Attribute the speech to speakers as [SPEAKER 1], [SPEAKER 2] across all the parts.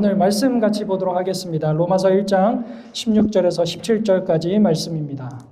[SPEAKER 1] 오늘 말씀 같이 보도록 하겠습니다. 로마서 1장 16절에서 17절까지 말씀입니다.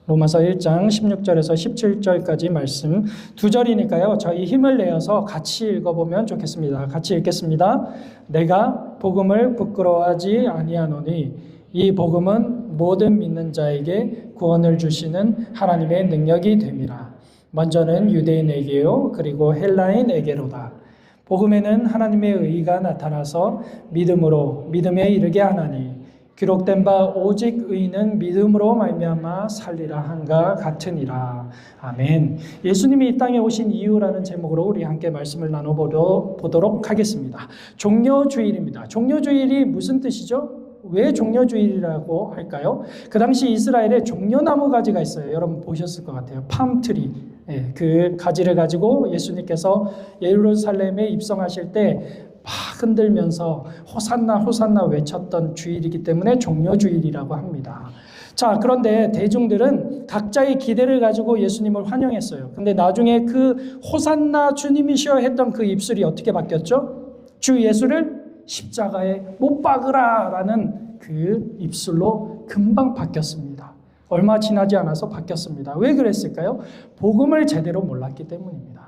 [SPEAKER 1] 로마서 1장 16절에서 17절까지 말씀 두 절이니까요. 저희 힘을 내어서 같이 읽어보면 좋겠습니다. 같이 읽겠습니다. 내가 복음을 부끄러워하지 아니하노니 이 복음은 모든 믿는 자에게 구원을 주시는 하나님의 능력이 됨이라. 먼저는 유대인에게요 그리고 헬라인에게로다. 복음에는 하나님의 의가 나타나서 믿음에 이르게 하나니 기록된 바 오직 의인은 믿음으로 말미암아 살리라 한가 같으니라. 아멘. 예수님이 이 땅에 오신 이유라는 제목으로 우리 함께 말씀을 나눠보도록 하겠습니다. 종려주일입니다. 종려주일이 무슨 뜻이죠? 왜 종려주일이라고 할까요? 그 당시 이스라엘에 종려나무 가지가 있어요. 여러분 보셨을 것 같아요. 팜트리. 그 가지를 가지고 예수님께서 예루살렘에 입성하실 때 막 흔들면서 호산나 호산나 외쳤던 주일이기 때문에 종려주일이라고 합니다. 자, 그런데 대중들은 각자의 기대를 가지고 예수님을 환영했어요. 근데 나중에 그 호산나 주님이시여 했던 그 입술이 어떻게 바뀌었죠? 주 예수를 십자가에 못 박으라 라는 그 입술로 금방 바뀌었습니다. 얼마 지나지 않아서 바뀌었습니다. 왜 그랬을까요? 복음을 제대로 몰랐기 때문입니다.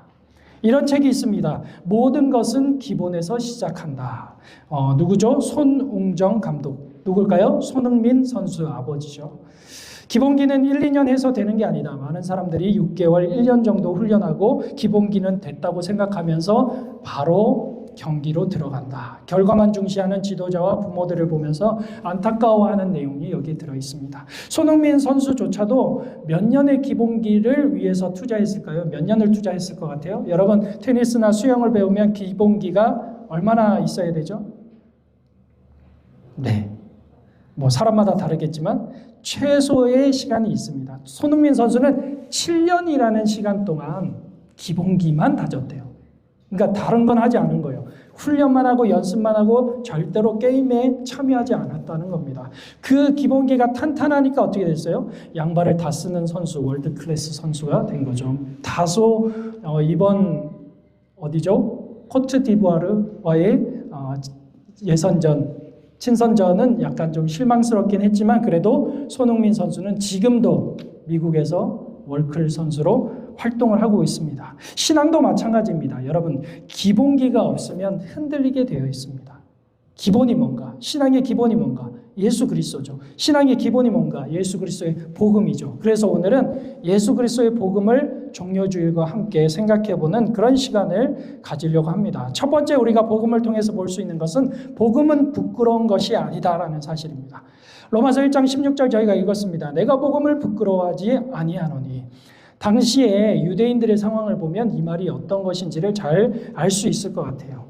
[SPEAKER 1] 이런 책이 있습니다. 모든 것은 기본에서 시작한다. 누구죠? 손웅정 감독. 누굴까요? 손흥민 선수 아버지죠. 기본기는 1, 2년 해서 되는 게 아니다. 많은 사람들이 6개월, 1년 정도 훈련하고 기본기는 됐다고 생각하면서 바로 경기로 들어간다. 결과만 중시하는 지도자와 부모들을 보면서 안타까워하는 내용이 여기 들어있습니다. 손흥민 선수조차도 몇 년의 기본기를 위해서 투자했을까요? 몇 년을 투자했을 것 같아요? 여러분 테니스나 수영을 배우면 기본기가 얼마나 있어야 되죠? 네. 뭐 사람마다 다르겠지만 최소의 시간이 있습니다. 손흥민 선수는 7년이라는 시간 동안 기본기만 다졌대요. 그러니까 다른 건 하지 않은 거예요. 훈련만 하고 연습만 하고 절대로 게임에 참여하지 않았다는 겁니다. 그 기본기가 탄탄하니까 어떻게 됐어요? 양발을 다 쓰는 선수, 월드 클래스 선수가 된 거죠. 다소 이번 어디죠? 코트디부아르와의 예선전, 친선전은 약간 좀 실망스럽긴 했지만 그래도 손흥민 선수는 지금도 미국에서 월클 선수로 활동을 하고 있습니다. 신앙도 마찬가지입니다. 여러분, 기본기가 없으면 흔들리게 되어 있습니다. 기본이 뭔가? 신앙의 기본이 뭔가? 예수 그리스도죠. 신앙의 기본이 뭔가? 예수 그리스도의 복음이죠. 그래서 오늘은 예수 그리스도의 복음을 종려주일과 함께 생각해보는 그런 시간을 가지려고 합니다. 첫 번째 우리가 복음을 통해서 볼 수 있는 것은 복음은 부끄러운 것이 아니다라는 사실입니다. 로마서 1장 16절 저희가 읽었습니다. 내가 복음을 부끄러워하지 아니하노니. 당시에 유대인들의 상황을 보면 이 말이 어떤 것인지를 잘 알 수 있을 것 같아요.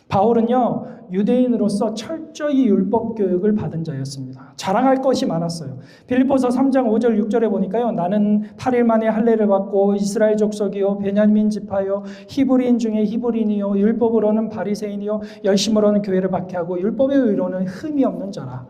[SPEAKER 1] 바울은요, 유대인으로서 철저히 율법 교육을 받은 자였습니다. 자랑할 것이 많았어요. 빌립보서 3장 5절 6절에 보니까요, 나는 8일 만에 할례를 받고 이스라엘 족속이요 베냐민 지파요 히브리인 중에 히브리인이요 율법으로는 바리새인이요 열심으로는 교회를 박해하고 율법의 의로는 흠이 없는 자라.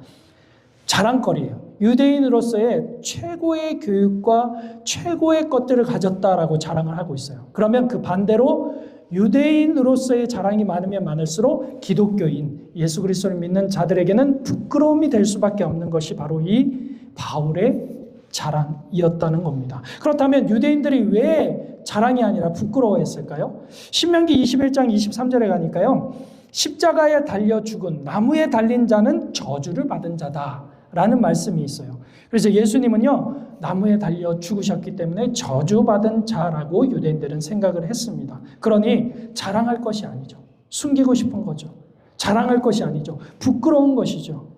[SPEAKER 1] 자랑거리예요. 유대인으로서의 최고의 교육과 최고의 것들을 가졌다라고 자랑을 하고 있어요. 그러면 그 반대로 유대인으로서의 자랑이 많으면 많을수록 기독교인, 예수 그리스도를 믿는 자들에게는 부끄러움이 될 수밖에 없는 것이 바로 이 바울의 자랑이었다는 겁니다. 그렇다면 유대인들이 왜 자랑이 아니라 부끄러워했을까요? 신명기 21장 23절에 가니까요. 십자가에 달려 죽은 나무에 달린 자는 저주를 받은 자다라는 말씀이 있어요. 그래서 예수님은요, 나무에 달려 죽으셨기 때문에 저주받은 자라고 유대인들은 생각을 했습니다. 그러니 자랑할 것이 아니죠. 숨기고 싶은 거죠. 자랑할 것이 아니죠. 부끄러운 것이죠.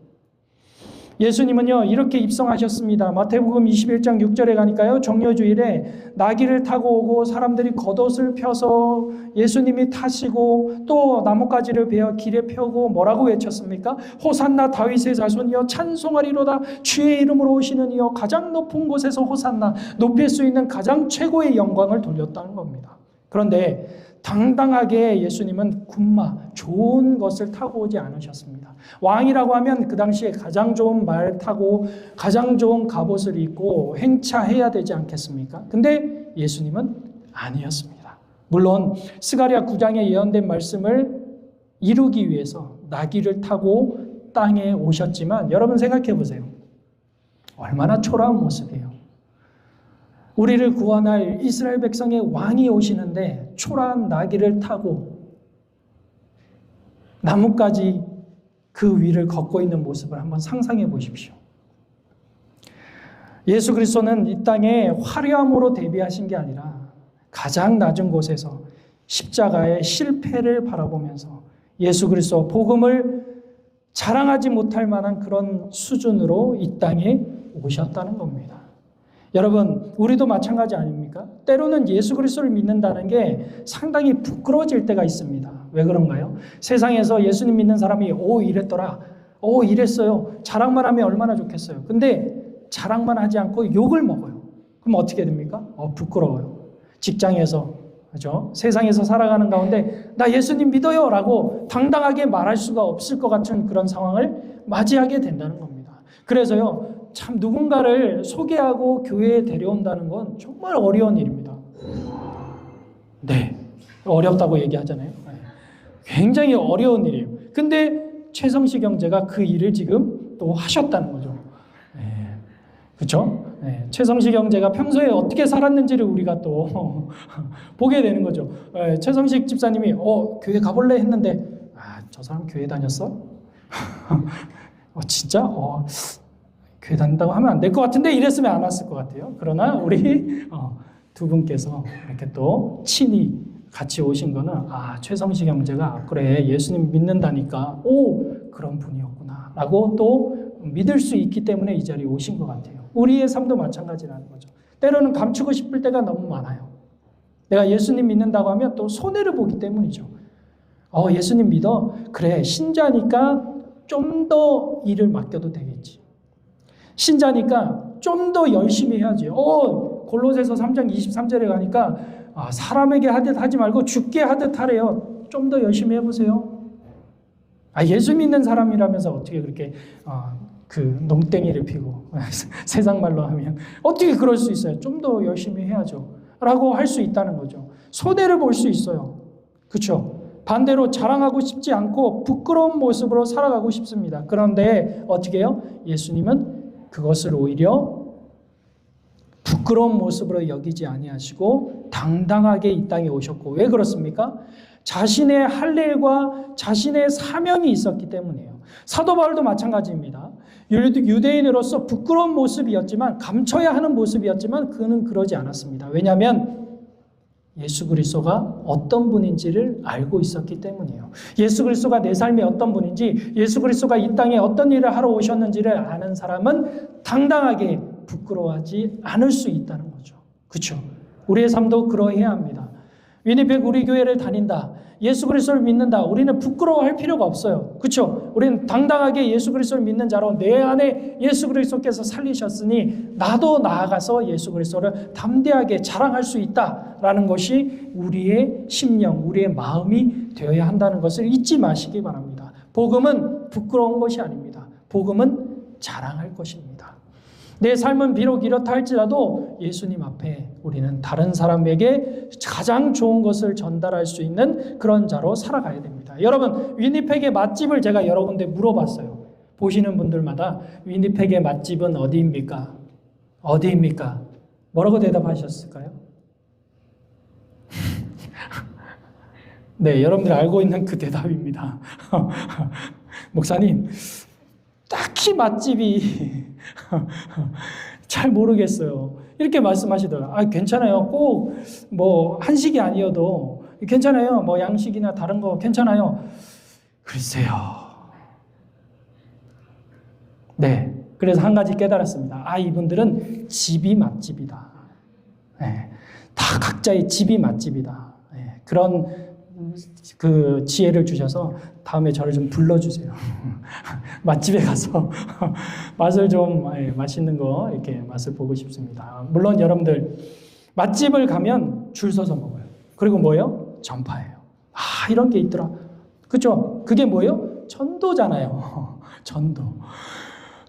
[SPEAKER 1] 예수님은요, 이렇게 입성하셨습니다. 마태복음 21장 6절에 가니까요, 종려주일에 나귀를 타고 오고 사람들이 겉옷을 펴서 예수님이 타시고 또 나뭇가지를 베어 길에 펴고 뭐라고 외쳤습니까? 호산나 다윗의 자손이여 찬송하리로다. 주의 이름으로 오시는 이여 가장 높은 곳에서 호산나. 높일 수 있는 가장 최고의 영광을 돌렸다는 겁니다. 그런데 당당하게 예수님은 군마, 좋은 것을 타고 오지 않으셨습니다. 왕이라고 하면 그 당시에 가장 좋은 말 타고 가장 좋은 갑옷을 입고 행차해야 되지 않겠습니까? 근데 예수님은 아니었습니다. 물론 스가랴 9장에 예언된 말씀을 이루기 위해서 나귀를 타고 땅에 오셨지만 여러분 생각해 보세요. 얼마나 초라한 모습이에요. 우리를 구원할 이스라엘 백성의 왕이 오시는데 초라한 나귀를 타고 나뭇가지 그 위를 걷고 있는 모습을 한번 상상해 보십시오. 예수 그리스도는 이 땅에 화려함으로 데뷔하신 게 아니라 가장 낮은 곳에서 십자가의 실패를 바라보면서 예수 그리스도 복음을 자랑하지 못할 만한 그런 수준으로 이 땅에 오셨다는 겁니다. 여러분, 우리도 마찬가지 아닙니까? 때로는 예수 그리스도를 믿는다는 게 상당히 부끄러워질 때가 있습니다. 왜 그런가요? 세상에서 예수님 믿는 사람이 이랬더라, 이랬어요, 자랑만 하면 얼마나 좋겠어요. 근데 자랑만 하지 않고 욕을 먹어요. 그럼 어떻게 됩니까? 부끄러워요. 직장에서, 그죠? 세상에서 살아가는 가운데 나 예수님 믿어요 라고 당당하게 말할 수가 없을 것 같은 그런 상황을 맞이하게 된다는 겁니다. 그래서요, 참 누군가를 소개하고 교회에 데려온다는 건 정말 어려운 일입니다. 네, 어렵다고 얘기하잖아요. 굉장히 어려운 일이에요. 근데 최성식 형제가 그 일을 지금 또 하셨다는 거죠. 그렇죠? 최성식 형제가 평소에 어떻게 살았는지를 우리가 또 보게 되는 거죠. 최성식 집사님이 교회 가볼래 했는데 저 사람 교회 다녔어? 진짜? 교회 다닌다고 하면 안 될 것 같은데 이랬으면 안 왔을 것 같아요. 그러나 우리 두 분께서 이렇게 또 친히 같이 오신 거는 최성식 형제가 그래 예수님 믿는다니까 그런 분이었구나 라고 또 믿을 수 있기 때문에 이 자리에 오신 것 같아요. 우리의 삶도 마찬가지라는 거죠. 때로는 감추고 싶을 때가 너무 많아요. 내가 예수님 믿는다고 하면 또 손해를 보기 때문이죠. 예수님 믿어? 그래, 신자니까 좀 더 일을 맡겨도 되겠지. 신자니까 좀 더 열심히 해야지. 골로새서 3장 23절에 가니까 사람에게 하듯 하지 말고 죽게 하듯 하래요. 좀 더 열심히 해보세요. 예수 믿는 사람이라면서 어떻게 그렇게 농땡이를 피고 세상 말로 하면 어떻게 그럴 수 있어요? 좀 더 열심히 해야죠 라고 할 수 있다는 거죠. 손해를 볼 수 있어요. 그렇죠? 반대로 자랑하고 싶지 않고 부끄러운 모습으로 살아가고 싶습니다. 그런데 어떻게 해요? 예수님은 그것을 오히려 부끄러운 모습으로 여기지 아니하시고 당당하게 이 땅에 오셨고, 왜 그렇습니까? 자신의 할 일과 자신의 사명이 있었기 때문이에요. 사도 바울도 마찬가지입니다. 유대인으로서 부끄러운 모습이었지만, 감춰야 하는 모습이었지만 그는 그러지 않았습니다. 왜냐하면 예수 그리스도가 어떤 분인지를 알고 있었기 때문이에요. 예수 그리스도가 내 삶에 어떤 분인지, 예수 그리스도가 이 땅에 어떤 일을 하러 오셨는지를 아는 사람은 당당하게 부끄러워하지 않을 수 있다는 거죠. 그렇죠? 우리의 삶도 그러해야 합니다. 위니펙 우리 교회를 다닌다, 예수 그리스도를 믿는다, 우리는 부끄러워할 필요가 없어요. 그렇죠? 우리는 당당하게 예수 그리스도를 믿는 자로 내 안에 예수 그리스도께서 살리셨으니 나도 나아가서 예수 그리스도를 담대하게 자랑할 수 있다라는 것이 우리의 심령, 우리의 마음이 되어야 한다는 것을 잊지 마시기 바랍니다. 복음은 부끄러운 것이 아닙니다. 복음은 자랑할 것입니다. 내 삶은 비록 이렇다 할지라도 예수님 앞에 우리는 다른 사람에게 가장 좋은 것을 전달할 수 있는 그런 자로 살아가야 됩니다. 여러분, 위니펙의 맛집을 제가 여러 군데 물어봤어요. 보시는 분들마다 위니펙의 맛집은 어디입니까? 어디입니까? 뭐라고 대답하셨을까요? 네, 여러분들이 알고 있는 그 대답입니다. 목사님, 딱히 맛집이 잘 모르겠어요. 이렇게 말씀하시더라고요. 괜찮아요. 꼭 뭐 한식이 아니어도 괜찮아요. 뭐 양식이나 다른 거 괜찮아요. 글쎄요. 네. 그래서 한 가지 깨달았습니다. 이분들은 집이 맛집이다. 네. 다 각자의 집이 맛집이다. 네. 그런 그 지혜를 주셔서 다음에 저를 좀 불러주세요. 맛집에 가서 맛을 좀, 맛있는 거 이렇게 맛을 보고 싶습니다. 물론 여러분들 맛집을 가면 줄 서서 먹어요. 그리고 뭐예요? 전파예요. 이런 게 있더라. 그죠? 그게 뭐예요? 전도잖아요. 전도.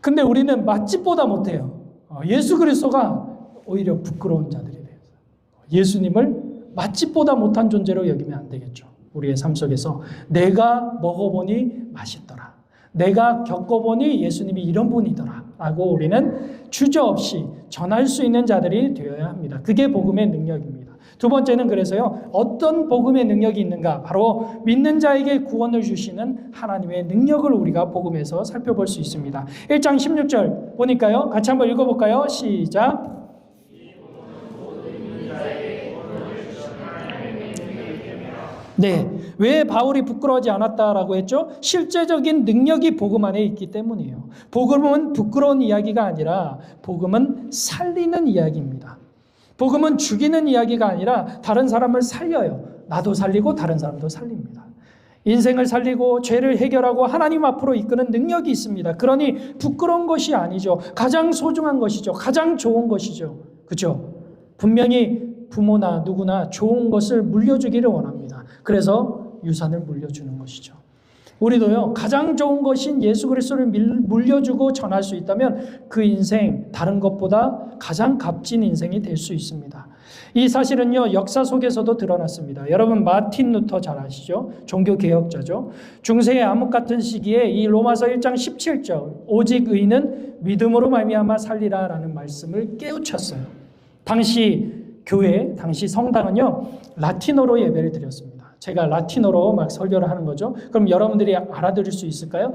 [SPEAKER 1] 근데 우리는 맛집보다 못해요. 예수 그리스도가 오히려 부끄러운 자들이 돼요. 예수님을 맛집보다 못한 존재로 여기면 안 되겠죠. 우리의 삶 속에서 내가 먹어보니 맛있더라. 내가 겪어보니 예수님이 이런 분이더라. 라고 우리는 주저없이 전할 수 있는 자들이 되어야 합니다. 그게 복음의 능력입니다. 두 번째는 그래서요, 어떤 복음의 능력이 있는가? 바로 믿는 자에게 구원을 주시는 하나님의 능력을 우리가 복음에서 살펴볼 수 있습니다. 1장 16절 보니까요, 같이 한번 읽어볼까요? 시작. 네, 왜 바울이 부끄러워하지 않았다라고 했죠? 실제적인 능력이 복음 안에 있기 때문이에요. 복음은 부끄러운 이야기가 아니라 복음은 살리는 이야기입니다. 복음은 죽이는 이야기가 아니라 다른 사람을 살려요. 나도 살리고 다른 사람도 살립니다. 인생을 살리고 죄를 해결하고 하나님 앞으로 이끄는 능력이 있습니다. 그러니 부끄러운 것이 아니죠. 가장 소중한 것이죠. 가장 좋은 것이죠. 그렇죠? 분명히 부모나 누구나 좋은 것을 물려주기를 원합니다. 그래서 유산을 물려주는 것이죠. 우리도요, 가장 좋은 것인 예수 그리스도를 물려주고 전할 수 있다면 그 인생 다른 것보다 가장 값진 인생이 될 수 있습니다. 이 사실은요, 역사 속에서도 드러났습니다. 여러분 마틴 루터 잘 아시죠? 종교개혁자죠. 중세의 암흑 같은 시기에 이 로마서 1장 17절 오직 의인은 믿음으로 말미암아 살리라 라는 말씀을 깨우쳤어요. 당시 교회, 당시 성당은요, 라틴어로 예배를 드렸습니다. 제가 라틴어로 막 설교를 하는 거죠. 그럼 여러분들이 알아들을 수 있을까요?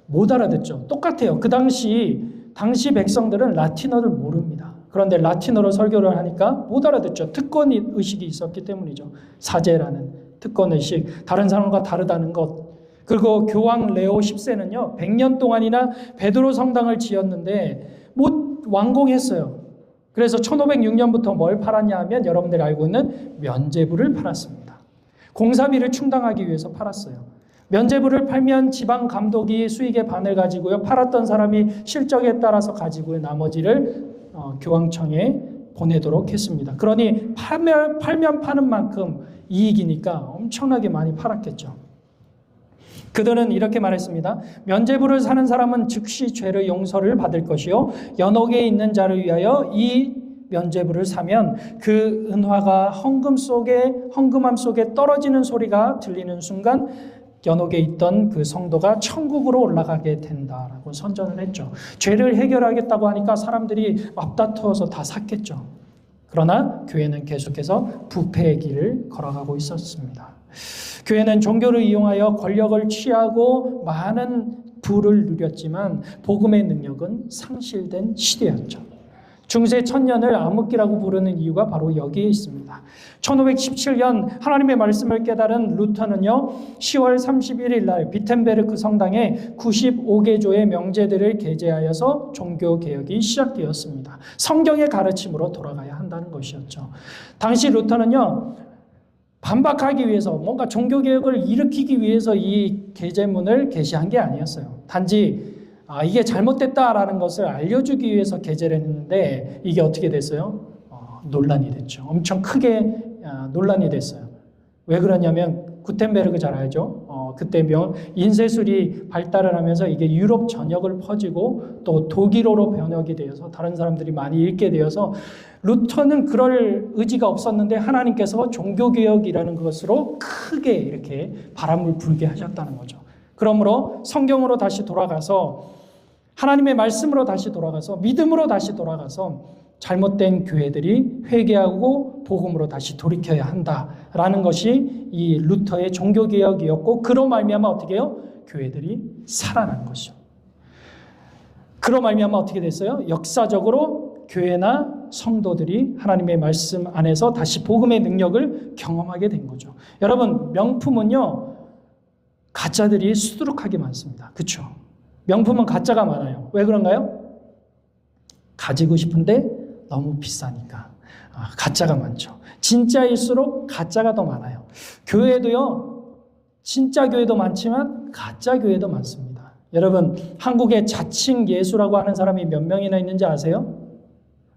[SPEAKER 1] 못 알아듣죠. 똑같아요. 그 당시 백성들은 라틴어를 모릅니다. 그런데 라틴어로 설교를 하니까 못 알아듣죠. 특권 의식이 있었기 때문이죠. 사제라는 특권 의식, 다른 사람과 다르다는 것. 그리고 교황 레오 10세는요, 100년 동안이나 베드로 성당을 지었는데 못 완공했어요. 그래서 1506년부터 뭘 팔았냐 하면 여러분들이 알고 있는 면죄부를 팔았습니다. 공사비를 충당하기 위해서 팔았어요. 면죄부를 팔면 지방 감독이 수익의 반을 가지고요, 팔았던 사람이 실적에 따라서 가지고요, 나머지를 교황청에 보내도록 했습니다. 그러니 팔면 파는 만큼 이익이니까 엄청나게 많이 팔았겠죠. 그들은 이렇게 말했습니다. 면죄부를 사는 사람은 즉시 죄의 용서를 받을 것이요, 연옥에 있는 자를 위하여 이 면죄부를 사면 그 은화가 헌금함 속에 떨어지는 소리가 들리는 순간 연옥에 있던 그 성도가 천국으로 올라가게 된다라고 선전을 했죠. 죄를 해결하겠다고 하니까 사람들이 맞다투어서 다 샀겠죠. 그러나 교회는 계속해서 부패의 길을 걸어가고 있었습니다. 교회는 종교를 이용하여 권력을 취하고 많은 부를 누렸지만 복음의 능력은 상실된 시대였죠. 중세 천년을 암흑기라고 부르는 이유가 바로 여기에 있습니다. 1517년 하나님의 말씀을 깨달은 루터는요, 10월 31일 날 비텐베르크 성당에 95개조의 명제들을 게재하여서 종교개혁이 시작되었습니다. 성경의 가르침으로 돌아가야 한다는 것이었죠. 당시 루터는요, 반박하기 위해서, 뭔가 종교개혁을 일으키기 위해서 이 게재문을 게시한 게 아니었어요. 단지 이게 잘못됐다라는 것을 알려주기 위해서 게재를 했는데 이게 어떻게 됐어요? 논란이 됐죠. 엄청 크게 논란이 됐어요. 왜 그러냐면 구텐베르그 잘 알죠? 그때 인쇄술이 발달을 하면서 이게 유럽 전역을 퍼지고 또 독일어로 번역이 되어서 다른 사람들이 많이 읽게 되어서 루터는 그럴 의지가 없었는데 하나님께서 종교개혁이라는 것으로 크게 이렇게 바람을 불게 하셨다는 거죠. 그러므로 성경으로 다시 돌아가서 하나님의 말씀으로 다시 돌아가서 믿음으로 다시 돌아가서 잘못된 교회들이 회개하고 복음으로 다시 돌이켜야 한다라는 것이 이 루터의 종교개혁이었고, 그로 말미암아 어떻게 해요? 교회들이 살아난 것이죠. 그로 말미암아 어떻게 됐어요? 역사적으로 교회나 성도들이 하나님의 말씀 안에서 다시 복음의 능력을 경험하게 된 거죠. 여러분, 명품은요, 가짜들이 수두룩하게 많습니다. 그렇죠? 명품은 가짜가 많아요. 왜 그런가요? 가지고 싶은데 너무 비싸니까 가짜가 많죠. 진짜일수록 가짜가 더 많아요. 교회도요, 진짜 교회도 많지만 가짜 교회도 많습니다. 여러분, 한국에 자칭 예수라고 하는 사람이 몇 명이나 있는지 아세요?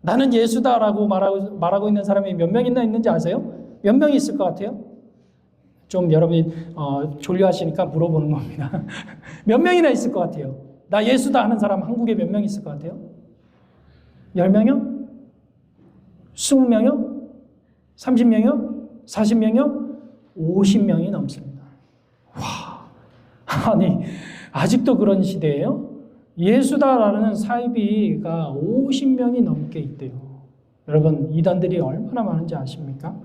[SPEAKER 1] 나는 예수다라고 말하고 있는 사람이 몇 명이나 있는지 아세요? 몇 명이 있을 것 같아요? 좀 여러분이 졸려하시니까 물어보는 겁니다. 몇 명이나 있을 것 같아요? 나 예수다 하는 사람 한국에 몇 명 있을 것 같아요? 10명이요? 20명이요? 30명이요? 40명이요? 50명이 넘습니다. 와, 아니 아직도 그런 시대예요? 예수다라는 사이비가 50명이 넘게 있대요. 여러분 이단들이 얼마나 많은지 아십니까?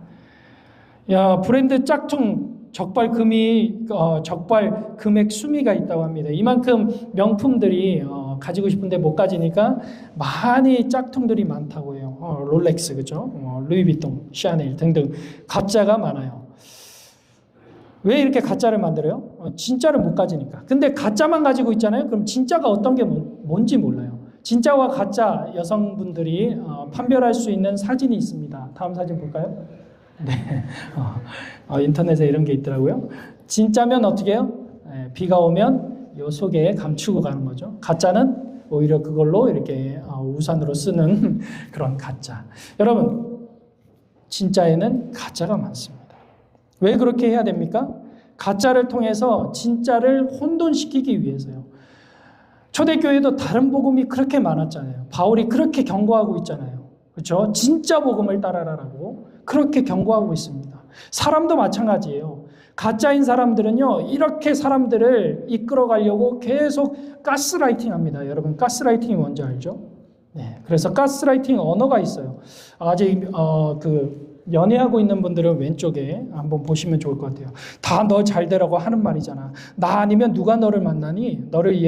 [SPEAKER 1] 야, 브랜드 짝퉁 적발 금액 수미가 있다고 합니다. 이만큼 명품들이 가지고 싶은데 못 가지니까 많이 짝퉁들이 많다고 해요. 롤렉스, 그죠? 루이비통, 샤넬 등등 가짜가 많아요. 왜 이렇게 가짜를 만들어요? 진짜를 못 가지니까. 근데 가짜만 가지고 있잖아요. 그럼 진짜가 어떤 게 뭔지 몰라요. 진짜와 가짜 여성분들이 판별할 수 있는 사진이 있습니다. 다음 사진 볼까요? 네, 인터넷에 이런 게 있더라고요. 진짜면 어떻게 해요? 비가 오면 요 속에 감추고 가는 거죠. 가짜는 오히려 그걸로 이렇게 우산으로 쓰는 그런 가짜. 여러분, 진짜에는 가짜가 많습니다. 왜 그렇게 해야 됩니까? 가짜를 통해서 진짜를 혼돈시키기 위해서요. 초대교회도 다른 복음이 그렇게 많았잖아요. 바울이 그렇게 경고하고 있잖아요. 그렇죠? 진짜 복음을 따라라라고 그렇게 경고하고 있습니다. 사람도 마찬가지예요. 가짜인 사람들은요, 이렇게 사람들을 이끌어 가려고 계속 가스라이팅 합니다. 여러분, 가스라이팅이 뭔지 알죠? 네. 그래서 가스라이팅 언어가 있어요. 아직, 연애하고 있는 분들은 왼쪽에 한번 보시면 좋을 것 같아요. 다 너 잘 되라고 하는 말이잖아. 나 아니면 누가 너를 만나니? 너를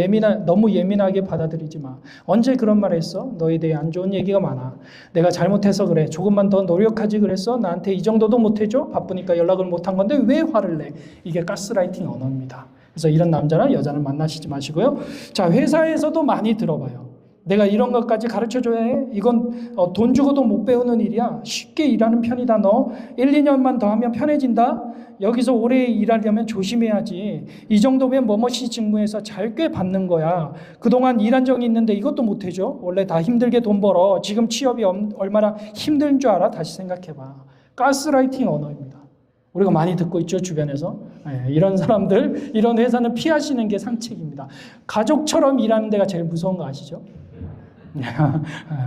[SPEAKER 1] 너무 예민하게 받아들이지 마. 언제 그런 말 했어? 너에 대해 안 좋은 얘기가 많아. 내가 잘못해서 그래. 조금만 더 노력하지 그랬어? 나한테 이 정도도 못해줘? 바쁘니까 연락을 못한 건데 왜 화를 내? 이게 가스라이팅 언어입니다. 그래서 이런 남자나 여자는 만나시지 마시고요. 자, 회사에서도 많이 들어봐요. 내가 이런 것까지 가르쳐줘야 해? 이건 돈 주고도 못 배우는 일이야. 쉽게 일하는 편이다. 너 1, 2년만 더 하면 편해진다. 여기서 오래 일하려면 조심해야지. 이 정도면 뭐뭐시 직무에서 잘 꽤 받는 거야. 그동안 일한 적이 있는데 이것도 못 해줘? 원래 다 힘들게 돈 벌어. 지금 취업이 얼마나 힘든 줄 알아? 다시 생각해봐. 가스라이팅 언어입니다. 우리가 많이 듣고 있죠, 주변에서. 네, 이런 사람들, 이런 회사는 피하시는 게 상책입니다. 가족처럼 일하는 데가 제일 무서운 거 아시죠?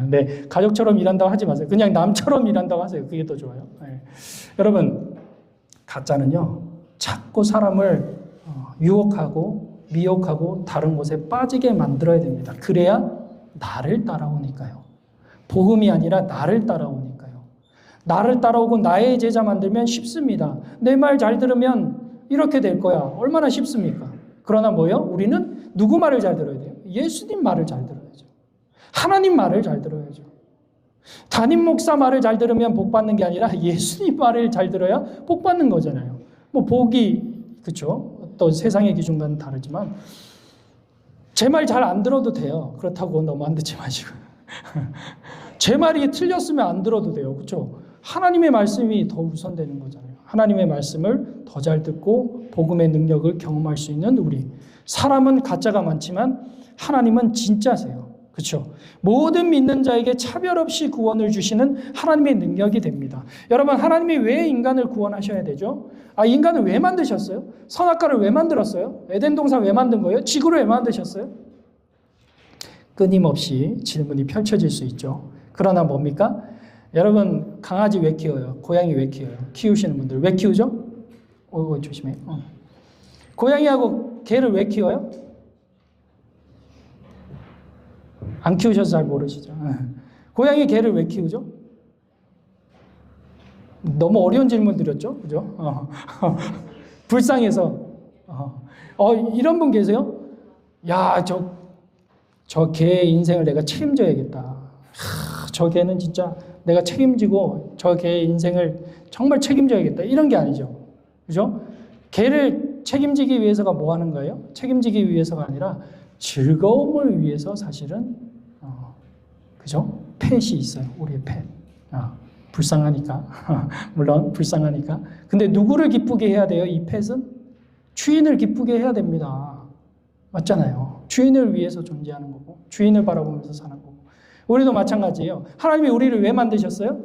[SPEAKER 1] 네, 가족처럼 일한다고 하지 마세요. 그냥 남처럼 일한다고 하세요. 그게 더 좋아요. 네. 여러분, 가짜는요, 자꾸 사람을 유혹하고 미혹하고 다른 곳에 빠지게 만들어야 됩니다. 그래야 나를 따라오니까요. 복음이 아니라 나를 따라오니까요. 나를 따라오고 나의 제자 만들면 쉽습니다. 내 말 잘 들으면 이렇게 될 거야. 얼마나 쉽습니까? 그러나 뭐요? 우리는 누구 말을 잘 들어야 돼요? 예수님 말을 잘 들어야죠. 하나님 말을 잘 들어야죠. 담임 목사 말을 잘 들으면 복 받는 게 아니라 예수님 말을 잘 들어야 복 받는 거잖아요. 뭐 복이 그렇죠. 또 세상의 기준과는 다르지만 제 말 잘 안 들어도 돼요. 그렇다고 너무 안 듣지 마시고 제 말이 틀렸으면 안 들어도 돼요. 그렇죠. 하나님의 말씀이 더 우선되는 거잖아요. 하나님의 말씀을 더 잘 듣고 복음의 능력을 경험할 수 있는 우리. 사람은 가짜가 많지만 하나님은 진짜세요. 그렇죠? 모든 믿는 자에게 차별 없이 구원을 주시는 하나님의 능력이 됩니다. 여러분, 하나님이 왜 인간을 구원하셔야 되죠? 인간을 왜 만드셨어요? 선악과를 왜 만들었어요? 에덴 동산 왜 만든 거예요? 지구를 왜 만드셨어요? 끊임없이 질문이 펼쳐질 수 있죠. 그러나 뭡니까? 여러분, 강아지 왜 키워요? 고양이 왜 키워요? 키우시는 분들 왜 키우죠? 조심해. 고양이하고 개를 왜 키워요? 안 키우셔서 잘 모르시죠. 고양이, 개를 왜 키우죠? 너무 어려운 질문 드렸죠? 그죠? 불쌍해서. 이런 분 계세요? 야, 저 개의 인생을 내가 책임져야겠다. 저 개는 진짜 내가 책임지고 저 개의 인생을 정말 책임져야겠다. 이런 게 아니죠. 그죠? 개를 책임지기 위해서가 뭐 하는 거예요? 책임지기 위해서가 아니라 즐거움을 위해서 사실은 그죠? 펫이 있어요. 우리의 펫. 불쌍하니까. 물론 불쌍하니까. 근데 누구를 기쁘게 해야 돼요? 이 펫은? 주인을 기쁘게 해야 됩니다. 맞잖아요. 주인을 위해서 존재하는 거고 주인을 바라보면서 사는 거고. 우리도 마찬가지예요. 하나님이 우리를 왜 만드셨어요?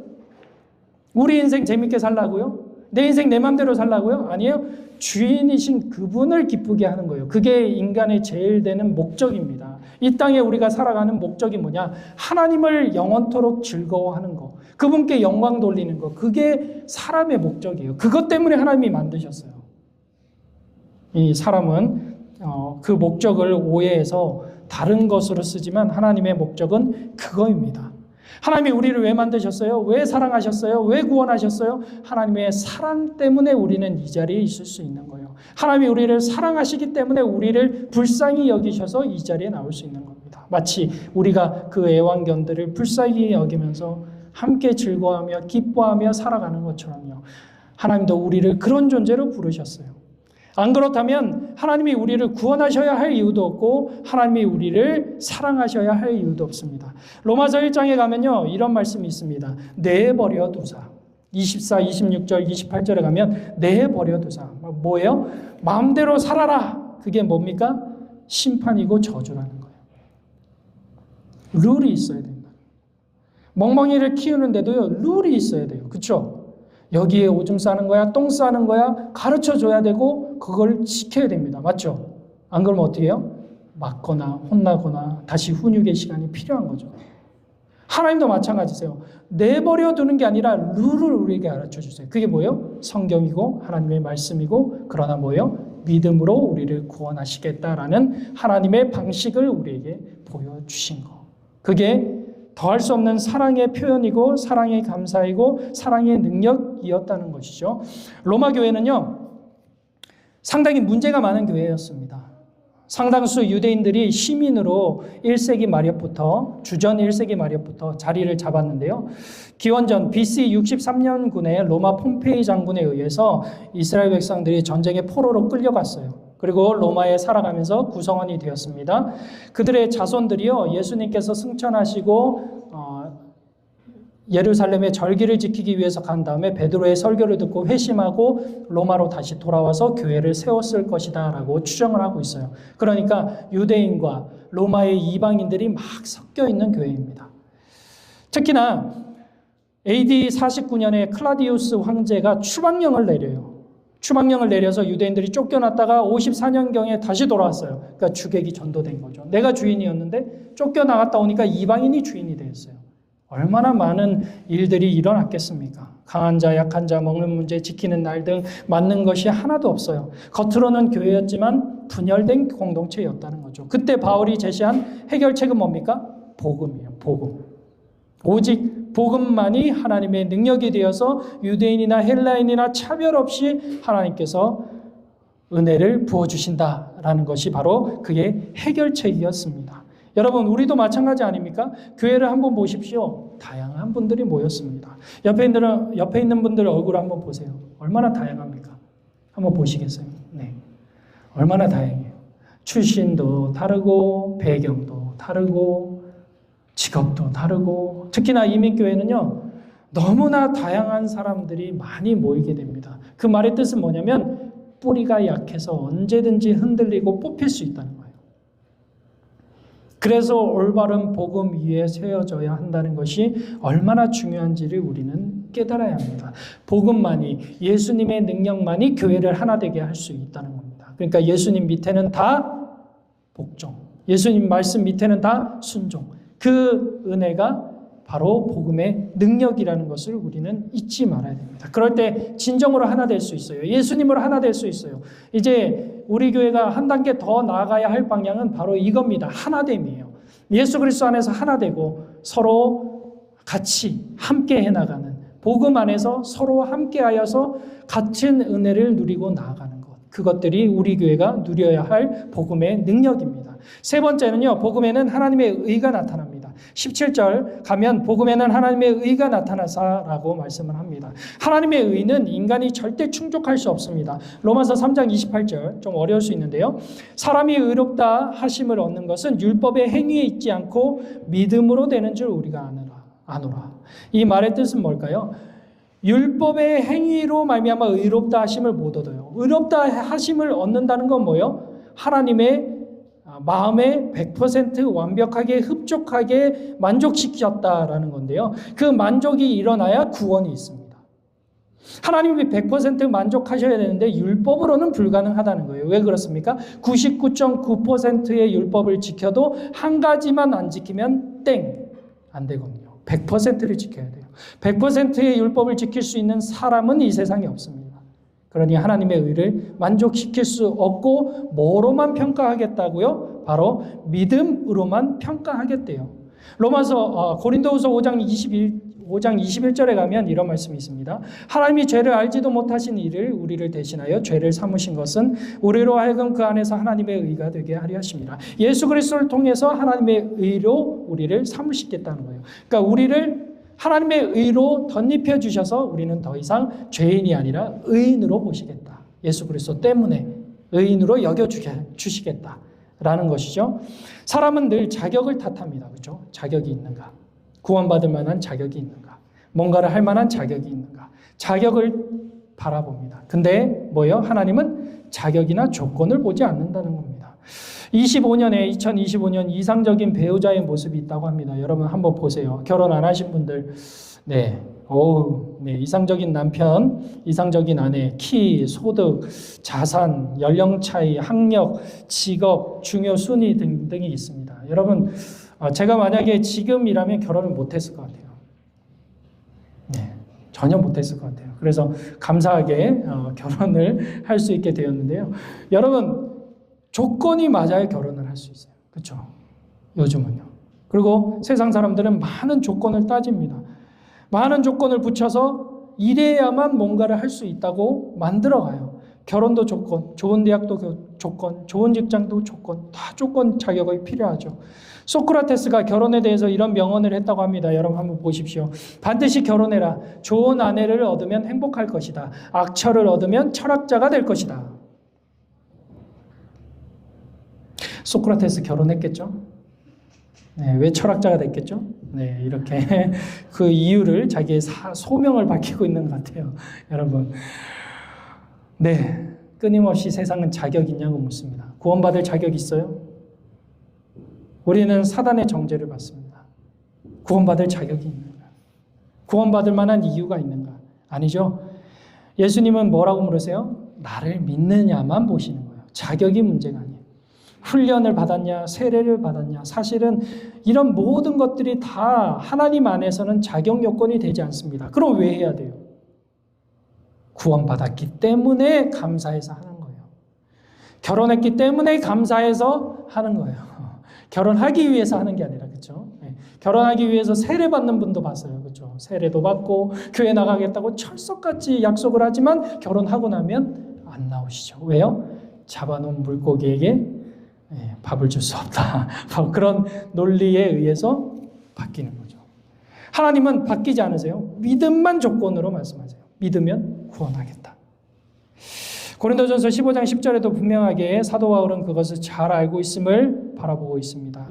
[SPEAKER 1] 우리 인생 재밌게 살라고요? 내 인생 내 맘대로 살라고요? 아니에요. 주인이신 그분을 기쁘게 하는 거예요. 그게 인간의 제일 되는 목적입니다. 이 땅에 우리가 살아가는 목적이 뭐냐? 하나님을 영원토록 즐거워하는 거, 그분께 영광 돌리는 거, 그게 사람의 목적이에요. 그것 때문에 하나님이 만드셨어요. 이 사람은 그 목적을 오해해서 다른 것으로 쓰지만 하나님의 목적은 그거입니다. 하나님이 우리를 왜 만드셨어요? 왜 사랑하셨어요? 왜 구원하셨어요? 하나님의 사랑 때문에 우리는 이 자리에 있을 수 있는 거예요. 하나님이 우리를 사랑하시기 때문에 우리를 불쌍히 여기셔서 이 자리에 나올 수 있는 겁니다. 마치 우리가 그 애완견들을 불쌍히 여기면서 함께 즐거워하며 기뻐하며 살아가는 것처럼요. 하나님도 우리를 그런 존재로 부르셨어요. 안 그렇다면 하나님이 우리를 구원하셔야 할 이유도 없고 하나님이 우리를 사랑하셔야 할 이유도 없습니다. 로마서 1장에 가면요, 이런 말씀이 있습니다. 내버려 두사. 24, 26절, 28절에 가면 내버려 두사. 뭐예요? 마음대로 살아라. 그게 뭡니까? 심판이고 저주라는 거예요. 룰이 있어야 된다. 멍멍이를 키우는데도요, 룰이 있어야 돼요. 그렇죠? 여기에 오줌 싸는 거야, 똥 싸는 거야, 가르쳐 줘야 되고 그걸 지켜야 됩니다. 맞죠? 안 그러면 어떻게 해요? 맞거나 혼나거나 다시 훈육의 시간이 필요한 거죠. 하나님도 마찬가지세요. 내버려 두는 게 아니라 룰을 우리에게 가르쳐 주세요. 그게 뭐예요? 성경이고 하나님의 말씀이고, 그러나 뭐예요? 믿음으로 우리를 구원하시겠다라는 하나님의 방식을 우리에게 보여주신 거. 그게 더할 수 없는 사랑의 표현이고 사랑의 감사이고 사랑의 능력이었다는 것이죠. 로마 교회는요, 상당히 문제가 많은 교회였습니다. 상당수 유대인들이 시민으로 1세기 말엽부터, 주전 1세기 말엽부터 자리를 잡았는데요. 기원전 BC 63년군의 로마 폼페이 장군에 의해서 이스라엘 백성들이 전쟁의 포로로 끌려갔어요. 그리고 로마에 살아가면서 구성원이 되었습니다. 그들의 자손들이요, 예수님께서 승천하시고 예루살렘의 절기를 지키기 위해서 간 다음에 베드로의 설교를 듣고 회심하고 로마로 다시 돌아와서 교회를 세웠을 것이다 라고 추정을 하고 있어요. 그러니까 유대인과 로마의 이방인들이 막 섞여 있는 교회입니다. 특히나 AD 49년에 클라디우스 황제가 추방령을 내려요. 추방령을 내려서 유대인들이 쫓겨났다가 54년경에 다시 돌아왔어요. 그러니까 주객이 전도된 거죠. 내가 주인이었는데 쫓겨나갔다 오니까 이방인이 주인이 되었어요. 얼마나 많은 일들이 일어났겠습니까? 강한 자, 약한 자, 먹는 문제, 지키는 날 등 맞는 것이 하나도 없어요. 겉으로는 교회였지만 분열된 공동체였다는 거죠. 그때 바울이 제시한 해결책은 뭡니까? 복음이에요. 복음. 오직 복음만이 하나님의 능력이 되어서 유대인이나 헬라인이나 차별 없이 하나님께서 은혜를 부어주신다라는 것이 바로 그의 해결책이었습니다. 여러분, 우리도 마찬가지 아닙니까? 교회를 한번 보십시오. 다양한 분들이 모였습니다. 옆에 있는 분들 얼굴 한번 보세요. 얼마나 다양합니까? 한번 보시겠어요? 네. 얼마나 다양해요. 출신도 다르고 배경도 다르고 직업도 다르고, 특히나 이민교회는요, 너무나 다양한 사람들이 많이 모이게 됩니다. 그 말의 뜻은 뭐냐면 뿌리가 약해서 언제든지 흔들리고 뽑힐 수 있다는 거예요. 그래서 올바른 복음 위에 세워져야 한다는 것이 얼마나 중요한지를 우리는 깨달아야 합니다. 복음만이, 예수님의 능력만이 교회를 하나 되게 할 수 있다는 겁니다. 그러니까 예수님 밑에는 다 복종, 예수님 말씀 밑에는 다 순종. 그 은혜가 바로 복음의 능력이라는 것을 우리는 잊지 말아야 됩니다. 그럴 때 진정으로 하나 될 수 있어요. 예수님으로 하나 될 수 있어요. 이제 우리 교회가 한 단계 더 나아가야 할 방향은 바로 이겁니다. 하나됨이에요. 예수 그리스도 안에서 하나 되고 서로 같이 함께 해나가는, 복음 안에서 서로 함께하여서 같은 은혜를 누리고 나아가는 것. 그것들이 우리 교회가 누려야 할 복음의 능력입니다. 세 번째는요, 복음에는 하나님의 의가 나타납니다. 17절 가면 복음에는 하나님의 의가 나타나사라고 말씀을 합니다. 하나님의 의는 인간이 절대 충족할 수 없습니다. 로마서 3장 28절, 좀 어려울 수 있는데요. 사람이 의롭다 하심을 얻는 것은 율법의 행위에 있지 않고 믿음으로 되는 줄 우리가 아노라. 이 말의 뜻은 뭘까요? 율법의 행위로 말미암아 의롭다 하심을 못 얻어요. 의롭다 하심을 얻는다는 건 뭐예요? 하나님의 마음에 100% 완벽하게 흡족하게 만족시켰다라는 건데요. 그 만족이 일어나야 구원이 있습니다. 하나님이 100% 만족하셔야 되는데 율법으로는 불가능하다는 거예요. 왜 그렇습니까? 99.9%의 율법을 지켜도 한 가지만 안 지키면 땡! 안 되거든요. 100%를 지켜야 돼요. 100%의 율법을 지킬 수 있는 사람은 이 세상에 없습니다. 그러니 하나님의 의를 만족시킬 수 없고 뭐로만 평가하겠다고요? 바로 믿음으로만 평가하겠대요. 고린도후서 5장 21절에 가면 이런 말씀이 있습니다. 하나님이 죄를 알지도 못하신 이를 우리를 대신하여 죄를 삼으신 것은 우리로 하여금 그 안에서 하나님의 의가 되게 하려 하십니다. 예수 그리스도를 통해서 하나님의 의로 우리를 삼으시겠다는 거예요. 그러니까 우리를 하나님의 의로 덧입혀 주셔서 우리는 더 이상 죄인이 아니라 의인으로 보시겠다. 예수 그리스도 때문에 의인으로 여겨주시겠다라는 것이죠. 사람은 늘 자격을 탓합니다. 그렇죠? 자격이 있는가? 구원받을 만한 자격이 있는가? 뭔가를 할 만한 자격이 있는가? 자격을 바라봅니다. 근데 하나님은 자격이나 조건을 보지 않는다는 겁니다. 2025년 이상적인 배우자의 모습이 있다고 합니다. 여러분 한번 보세요. 결혼 안 하신 분들, 이상적인 남편, 이상적인 아내, 키, 소득, 자산, 연령 차이, 학력, 직업, 중요 순위 등등이 있습니다. 여러분, 제가 만약에 지금이라면 결혼을 못했을 것 같아요. 전혀 못했을 것 같아요. 그래서 감사하게 결혼을 할 수 있게 되었는데요. 여러분, 조건이 맞아야 결혼을 할 수 있어요. 그렇죠? 요즘은요. 그리고 세상 사람들은 많은 조건을 따집니다. 많은 조건을 붙여서 이래야만 뭔가를 할 수 있다고 만들어가요. 결혼도 조건, 좋은 대학도 조건, 좋은 직장도 조건, 다 조건 자격이 필요하죠. 소크라테스가 결혼에 대해서 이런 명언을 했다고 합니다. 여러분 한번 보십시오. 반드시 결혼해라. 좋은 아내를 얻으면 행복할 것이다. 악처를 얻으면 철학자가 될 것이다. 소크라테스 결혼했겠죠? 왜 철학자가 됐겠죠? 이렇게 그 이유를 자기의 소명을 밝히고 있는 것 같아요. 여러분. 끊임없이 세상은 자격 있냐고 묻습니다. 구원받을 자격 있어요? 우리는 사단의 정죄를 받습니다. 구원받을 자격이 있는가? 구원받을 만한 이유가 있는가? 아니죠. 예수님은 뭐라고 물으세요? 나를 믿느냐만 보시는 거예요. 자격이 문제가 아니에요. 훈련을 받았냐, 세례를 받았냐. 사실은 이런 모든 것들이 다 하나님 안에서는 자격 요건이 되지 않습니다. 그럼 왜 해야 돼요? 구원받았기 때문에 감사해서 하는 거예요. 결혼했기 때문에 감사해서 하는 거예요. 결혼하기 위해서 하는 게 아니라, 그렇죠? 결혼하기 위해서 세례 받는 분도 봤어요. 그렇죠? 세례도 받고 교회 나가겠다고 철석같이 약속을 하지만 결혼하고 나면 안 나오시죠. 왜요? 잡아놓은 물고기에게 밥을 줄 수 없다. 그런 논리에 의해서 바뀌는 거죠. 하나님은 바뀌지 않으세요. 믿음만 조건으로 말씀하세요. 믿으면 구원하겠다. 고린도전서 15장 10절에도 분명하게 사도 바울은 그것을 잘 알고 있음을 바라보고 있습니다.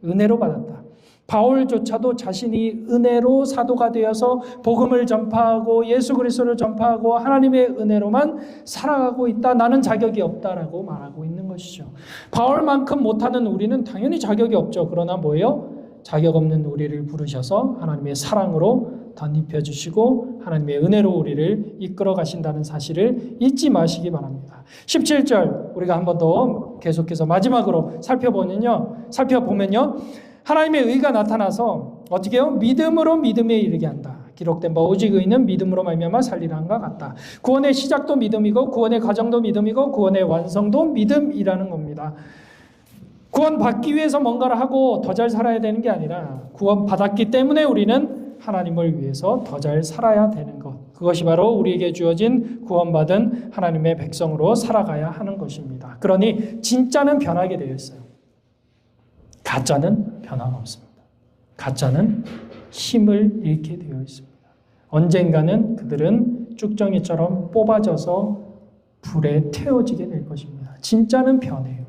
[SPEAKER 1] 은혜로 받았다. 바울조차도 자신이 은혜로 사도가 되어서 복음을 전파하고 예수 그리스도를 전파하고 하나님의 은혜로만 살아가고 있다. 나는 자격이 없다라고 말하고 있는 것이죠. 바울만큼 못하는 우리는 당연히 자격이 없죠. 그러나 뭐예요? 자격 없는 우리를 부르셔서 하나님의 사랑으로 덧입혀 주시고 하나님의 은혜로 우리를 이끌어 가신다는 사실을 잊지 마시기 바랍니다. 17절 우리가 한 번 더 계속해서 마지막으로 살펴보면요. 하나님의 의가 나타나서 어떻게 해요? 믿음으로 믿음에 이르게 한다. 기록된 바 오직 의는 믿음으로 말미암아 살리라는가 같다. 구원의 시작도 믿음이고 구원의 과정도 믿음이고 구원의 완성도 믿음이라는 겁니다. 구원받기 위해서 뭔가를 하고 더 잘 살아야 되는 게 아니라 구원받았기 때문에 우리는 하나님을 위해서 더 잘 살아야 되는 것. 그것이 바로 우리에게 주어진 구원받은 하나님의 백성으로 살아가야 하는 것입니다. 그러니 진짜는 변하게 되어 있어요. 가짜는 변화가 없습니다. 가짜는 힘을 잃게 되어 있습니다. 언젠가는 그들은 쭉정이처럼 뽑아져서 불에 태워지게 될 것입니다. 진짜는 변해요.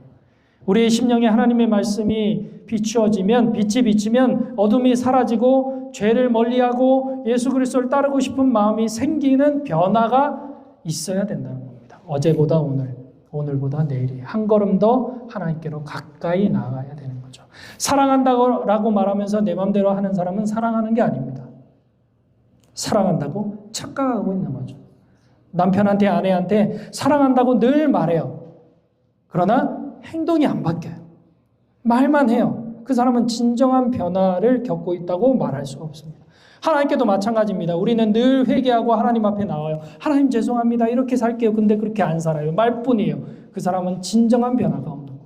[SPEAKER 1] 우리의 심령에 하나님의 말씀이 빛이 비치면 어둠이 사라지고 죄를 멀리하고 예수 그리스도를 따르고 싶은 마음이 생기는 변화가 있어야 된다는 겁니다. 어제보다 오늘보다 내일이 한 걸음 더 하나님께로 가까이 나아가야 되는 거죠. 사랑한다고 말하면서 내 마음대로 하는 사람은 사랑하는 게 아닙니다. 사랑한다고 착각하고 있는 거죠. 남편한테 아내한테 사랑한다고 늘 말해요. 그러나 행동이 안 바뀌어요. 말만 해요. 그 사람은 진정한 변화를 겪고 있다고 말할 수가 없습니다. 하나님께도 마찬가지입니다. 우리는 늘 회개하고 하나님 앞에 나와요. 하나님 죄송합니다. 이렇게 살게요. 근데 그렇게 안 살아요. 말뿐이에요. 그 사람은 진정한 변화가 없는 거예요.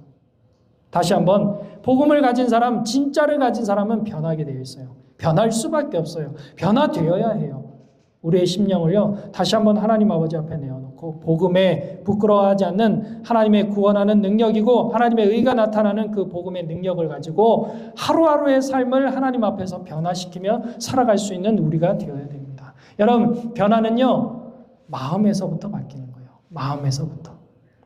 [SPEAKER 1] 다시 한번 복음을 가진 사람, 진짜를 가진 사람은 변하게 되어 있어요. 변할 수밖에 없어요. 변화되어야 해요. 우리의 심령을요, 다시 한번 하나님 아버지 앞에 내어놓고 복음에 부끄러워하지 않는 하나님의 구원하는 능력이고 하나님의 의가 나타나는 그 복음의 능력을 가지고 하루하루의 삶을 하나님 앞에서 변화시키며 살아갈 수 있는 우리가 되어야 됩니다. 여러분, 변화는요, 마음에서부터 바뀌는 거예요. 마음에서부터.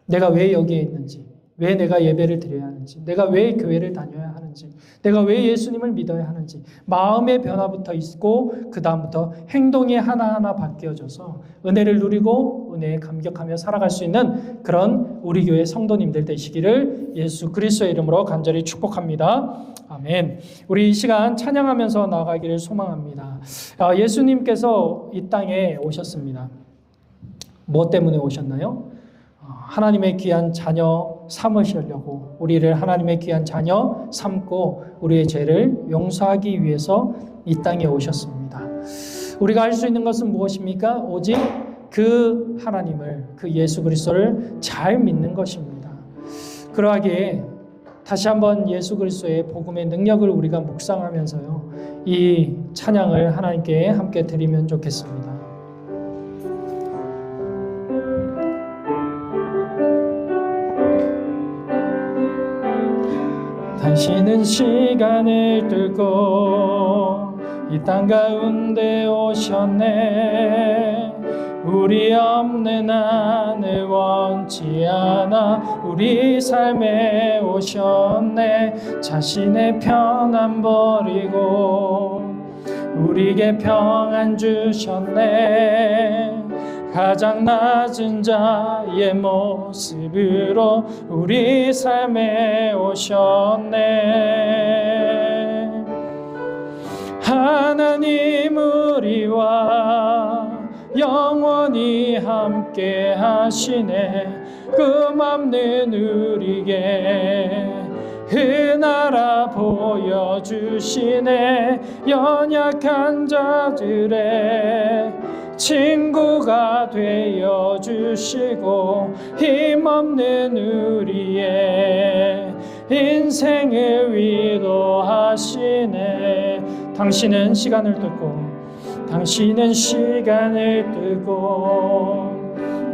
[SPEAKER 1] 내가 왜 여기에 있는지, 왜 내가 예배를 드려야 하는지, 내가 왜 교회를 다녀야 하는지, 내가 왜 예수님을 믿어야 하는지 마음의 변화부터 있고 그 다음부터 행동이 하나하나 바뀌어져서 은혜를 누리고 은혜에 감격하며 살아갈 수 있는 그런 우리 교회 성도님들 되시기를 예수 그리스도의 이름으로 간절히 축복합니다. 아멘. 우리 이 시간 찬양하면서 나아가기를 소망합니다. 예수님께서 이 땅에 오셨습니다. 뭐 때문에 오셨나요? 하나님의 귀한 자녀 삼으시려고, 우리를 하나님의 귀한 자녀 삼고 우리의 죄를 용서하기 위해서 이 땅에 오셨습니다. 우리가 할 수 있는 것은 무엇입니까? 오직 그 하나님을, 그 예수 그리스도를 잘 믿는 것입니다. 그러하기에 다시 한번 예수 그리스도의 복음의 능력을 우리가 묵상하면서요, 이 찬양을 하나님께 함께 드리면 좋겠습니다. 당신은 시간을 뚫고 이 땅 가운데 오셨네. 우리 없는 하늘 원치 않아 우리 삶에 오셨네. 자신의 편안 버리고 우리에게 평안 주셨네. 가장 낮은 자의 모습으로 우리 삶에 오셨네. 하나님 우리와 영원히 함께 하시네. 금없는 우리에게 그 나라 보여주시네. 연약한 자들의 친구가 되어주시고 힘없는 우리의 인생을 위로하시네. 당신은 시간을 뚫고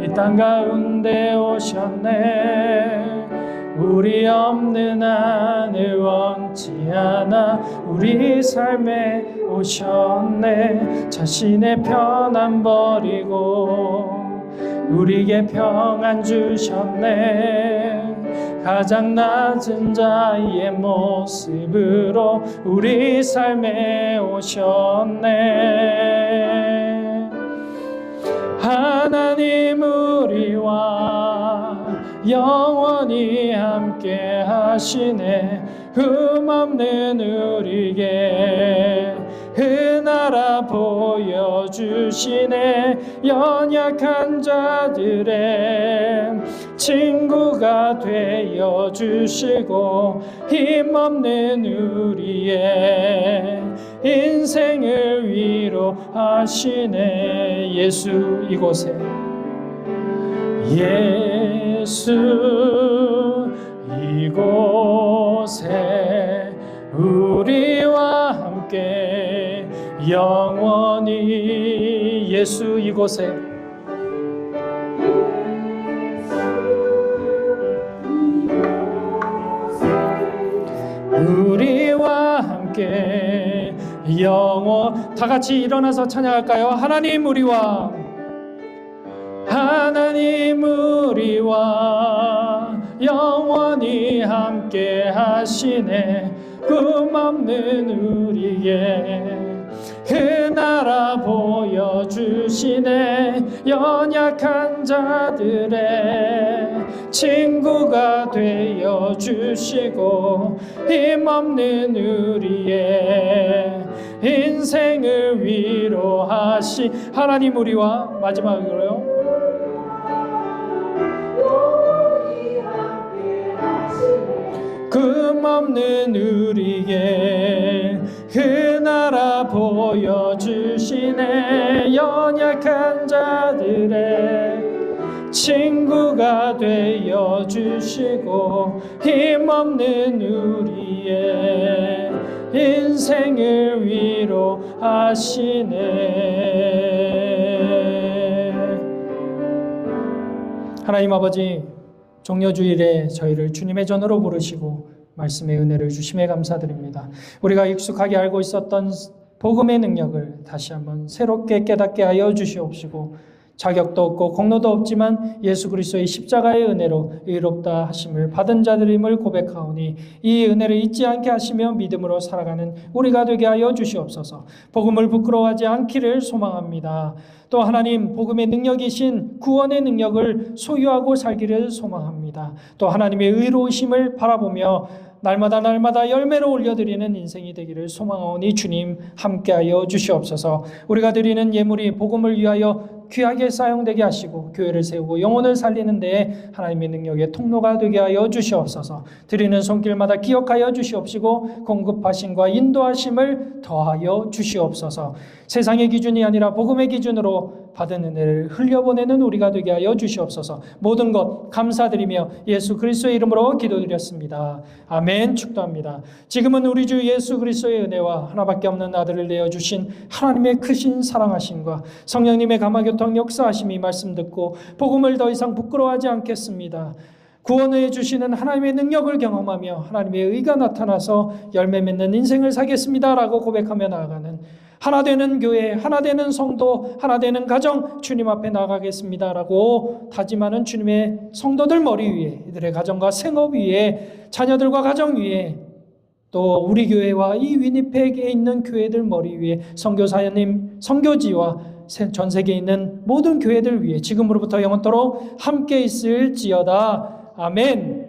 [SPEAKER 1] 이 땅 가운데 오셨네. 우리 없는 하늘 원치 않아 우리 삶에 오셨네. 자신의 편안 버리고 우리에게 평안 주셨네. 가장 낮은 자의 모습으로 우리 삶에 오셨네. 하나님 우리와 영원히 함께 하시네. 흠없는 우리에게 그 나라 보여주시네. 연약한 자들의 친구가 되어주시고 힘없는 우리의 인생을 위로하시네. 예수 이곳에 우리와 함께 영원히 예수 이곳에 우리와 함께 다 같이 일어나서 찬양할까요? 하나님 우리와 영원히 함께 하시네. 금없는 우리에게 그 나라 보여주시네. 연약한 자들의 친구가 되어주시고 힘없는 우리의 인생을 위로하시. 하나님 우리와 마지막으로요. 금없는 우리에게 그 나라 보여주시네. 연약한 자들의 친구가 되어주시고 힘없는 우리의 인생을 위로하시네. 하나님 아버지, 종려주일에 저희를 주님의 전으로 부르시고 말씀의 은혜를 주심에 감사드립니다. 우리가 익숙하게 알고 있었던 복음의 능력을 다시 한번 새롭게 깨닫게 하여 주시옵시고, 자격도 없고 공로도 없지만 예수 그리스도의 십자가의 은혜로 의롭다 하심을 받은 자들임을 고백하오니 이 은혜를 잊지 않게 하시며 믿음으로 살아가는 우리가 되게 하여 주시옵소서. 복음을 부끄러워하지 않기를 소망합니다. 또 하나님, 복음의 능력이신 구원의 능력을 소유하고 살기를 소망합니다. 또 하나님의 의로우심을 바라보며 날마다 열매로 올려드리는 인생이 되기를 소망하오니 주님 함께하여 주시옵소서. 우리가 드리는 예물이 복음을 위하여 귀하게 사용되게 하시고 교회를 세우고 영혼을 살리는 데에 하나님의 능력의 통로가 되게 하여 주시옵소서. 드리는 손길마다 기억하여 주시옵시고 공급하심과 인도하심을 더하여 주시옵소서. 세상의 기준이 아니라 복음의 기준으로 받은 은혜를 흘려보내는 우리가 되게 하여 주시옵소서. 모든 것 감사드리며 예수 그리스도의 이름으로 기도드렸습니다. 아멘. 축도합니다. 지금은 우리 주 예수 그리스도의 은혜와 하나밖에 없는 아들을 내어주신 하나님의 크신 사랑하심과 성령님의 감화교통 역사하심이 말씀 듣고 복음을 더 이상 부끄러워하지 않겠습니다. 구원해 주시는 하나님의 능력을 경험하며 하나님의 의가 나타나서 열매 맺는 인생을 살겠습니다라고 고백하며 나아가는 하나 되는 교회, 하나 되는 성도, 하나 되는 가정 주님 앞에 나가겠습니다라고 다짐하는 주님의 성도들 머리 위에, 이들의 가정과 생업 위에, 자녀들과 가정 위에, 또 우리 교회와 이 위니펙에 있는 교회들 머리 위에, 선교사님, 선교지와 전 세계에 있는 모든 교회들 위에 지금으로부터 영원토록 함께 있을지어다. 아멘.